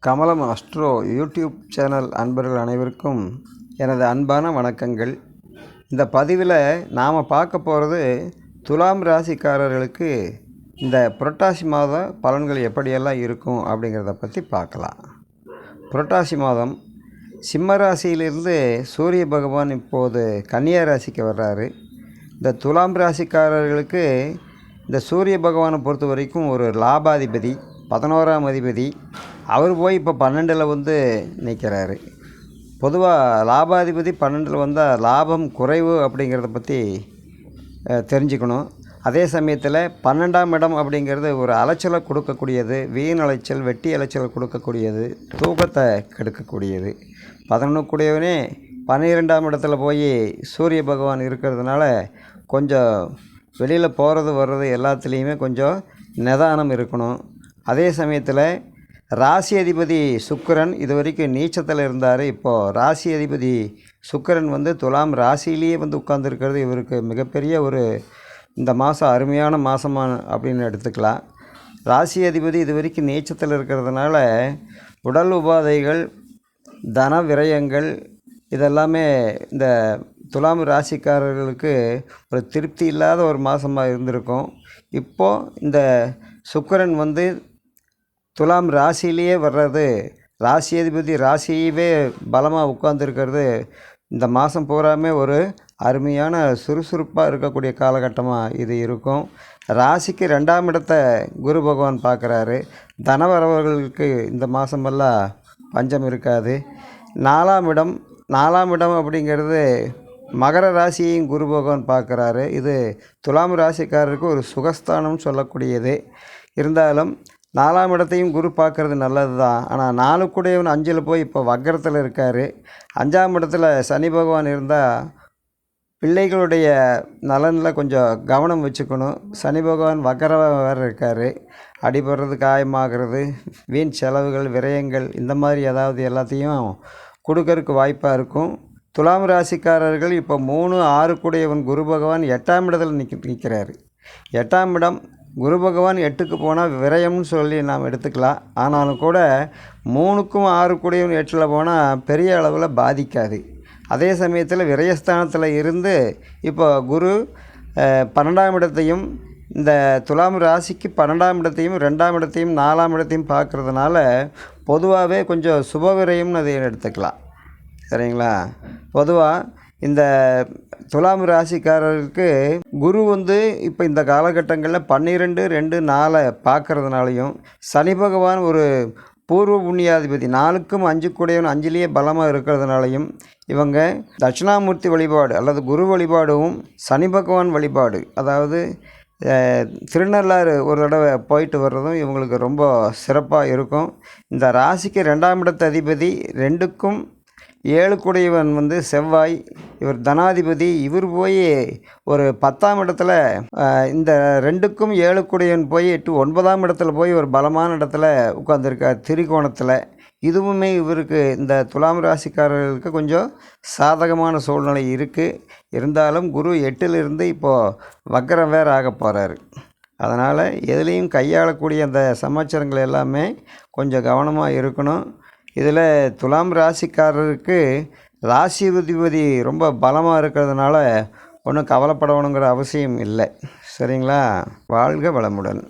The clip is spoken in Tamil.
கமலம் அஸ்ட்ரோ யூடியூப் சேனல் அன்பர்கள் அனைவருக்கும் எனது அன்பான வணக்கங்கள். இந்த பதிவில் நாம் பார்க்க போகிறது துலாம் ராசிக்காரர்களுக்கு இந்த புரட்டாசி மாத பலன்கள் எப்படியெல்லாம் இருக்கும் அப்படிங்கிறத பற்றி பார்க்கலாம். புரட்டாசி மாதம் சிம்ம ராசியிலிருந்து சூரிய பகவான் இப்போது கன்னியா ராசிக்கு வர்றாரு. இந்த துலாம் ராசிக்காரர்களுக்கு இந்த சூரிய பகவானை பொறுத்த வரைக்கும் ஒரு லாபாதிபதி, 11ஆம் அதிபதி. அவர் போய் இப்போ 12ல் நிற்கிறாரு. பொதுவாக லாபாதிபதி 12ல் வந்தால் லாபம் குறைவு அப்படிங்கிறத பற்றி தெரிஞ்சுக்கணும். அதே சமயத்தில் 12ஆம் இடம் அப்படிங்கிறது ஒரு அலைச்சலை கொடுக்கக்கூடியது, வீண் அலைச்சல், வெட்டி அலைச்சலை கொடுக்கக்கூடியது, தூக்கத்தை கெடுக்கக்கூடியது. 11 கூடியவனே 12ஆம் இடத்துல போய் சூரிய பகவான் இருக்கிறதுனால கொஞ்சம் வெளியில் போகிறது வர்றது எல்லாத்துலேயுமே கொஞ்சம் நிதானம் இருக்கணும். அதே சமயத்தில் ராசி அதிபதி சுக்கிரன் இது வரைக்கும் நீச்சத்தில் இருந்தார். இப்போது ராசி அதிபதி சுக்கிரன் துலாம் ராசியிலேயே உட்கார்ந்துருக்கிறது இவருக்கு மிகப்பெரிய ஒரு இந்த மாதம் அருமையான மாதமாக அப்படின்னு எடுத்துக்கலாம். ராசி அதிபதி இது வரைக்கும் நீச்சத்தில் இருக்கிறதுனால உடல் உபாதைகள், தன விரயங்கள் இதெல்லாமே இந்த துலாம் ராசிக்காரர்களுக்கு ஒரு திருப்தி இல்லாத ஒரு மாதமாக இருந்திருக்கும். இப்போது இந்த சுக்கிரன் துலாம் ராசியிலேயே வர்றது, ராசி அதிபதி ராசியவே பலமாக உட்கார்ந்துருக்கிறது இந்த மாதம் பூராமே ஒரு அருமையான சுறுசுறுப்பாக இருக்கக்கூடிய காலகட்டமாக இது இருக்கும். ராசிக்கு 2ஆம் இடத்தை குரு பகவான் பார்க்குறாரு. தனவரவர்களுக்கு இந்த மாதமெல்லாம் பஞ்சம் இருக்காது. 4ஆம் இடம் அப்படிங்கிறது மகர ராசியையும் குரு பகவான் பார்க்குறாரு. இது துலாம் ராசிக்காரருக்கு ஒரு சுகஸ்தானம் சொல்லக்கூடியது. இருந்தாலும் 4ஆம் இடத்தையும் குரு பார்க்குறது நல்லது தான். ஆனால் 4 கூடையவன் 5ல் போய் இப்போ வக்கரத்தில் இருக்கார். 5ஆம் இடத்துல சனி பகவான் இருந்தால் பிள்ளைகளுடைய நலனில் கொஞ்சம் கவனம் வச்சுக்கணும். சனி பகவான் வக்கர வேறு இருக்கார். அடிபடுறது, காயமாகிறது, வீண் செலவுகள், விரயங்கள் இந்த மாதிரி ஏதாவது எல்லாத்தையும் கொடுக்கறதுக்கு வாய்ப்பாக இருக்கும். துலாம் ராசிக்காரர்கள் இப்போ 3, 6 கூடையவன் குரு பகவான் 8ஆம் இடத்துல நிற்கிறாரு. 8ஆம் இடம் குரு பகவான் 8க்கு போனால் விரயம்னு சொல்லி நாம் எடுத்துக்கலாம். ஆனாலும் கூட 3க்கும் 6 கூடையவன் 8ல் போனால் பெரிய அளவில் பாதிக்காது. அதே சமயத்தில் விரயஸ்தானத்தில் இருந்து இப்போ குரு 12ஆம் இடத்தையும் இந்த துலாம் ராசிக்கு 12ஆம் இடத்தையும் 2ஆம் இடத்தையும் 4ஆம் இடத்தையும் பார்க்குறதுனால பொதுவாகவே கொஞ்சம் சுப விரயம்னு அதை எடுத்துக்கலாம். சரிங்களா? பொதுவாக இந்த துலாம் ராசிக்காரருக்கு குரு இப்போ இந்த காலகட்டங்களில் 12, 2, 4 பார்க்குறதுனாலையும், சனி பகவான் ஒரு பூர்வ புண்ணியாதிபதி 4க்கும் 5 கூடையவன் 5லேயே பலமாக இருக்கிறதுனாலையும் இவங்க தட்சிணாமூர்த்தி வழிபாடு அல்லது குரு வழிபாடும் சனி பகவான் வழிபாடு, அதாவது திருநள்ளாறு ஒரு தடவை போயிட்டு வர்றதும் இவங்களுக்கு ரொம்ப சிறப்பாக இருக்கும். இந்த ராசிக்கு 2ஆம் இடத்து அதிபதி 2க்கும் 7 கூடையவன் செவ்வாய், இவர் தனாதிபதி. இவர் போய் ஒரு 10ஆம் இடத்துல இந்த 2க்கும் 7 கூடையவன் போய் 9ஆம் இடத்துல போய் ஒரு பலமான இடத்துல உட்கார்ந்துருக்கார் திரிகோணத்தில். இதுவுமே இவருக்கு இந்த துலாம் ராசிக்காரர்களுக்கு கொஞ்சம் சாதகமான சூழ்நிலை இருக்குது. இருந்தாலும் குரு 8லிருந்து இப்போது வக்கரம் வேறு ஆக போகிறாரு. அதனால் எதுலேயும் கையாளக்கூடிய அந்த சமாச்சாரங்கள் எல்லாமே கொஞ்சம் கவனமாக இருக்கணும். இதில் துலாம் ராசிக்காரருக்கு ராசி அதிபதி ரொம்ப பலமாக இருக்கிறதுனால ஒன்றும் கவலைப்படணுங்கிற அவசியம் இல்லை. சரிங்களா? வாழ்க வளமுடன்.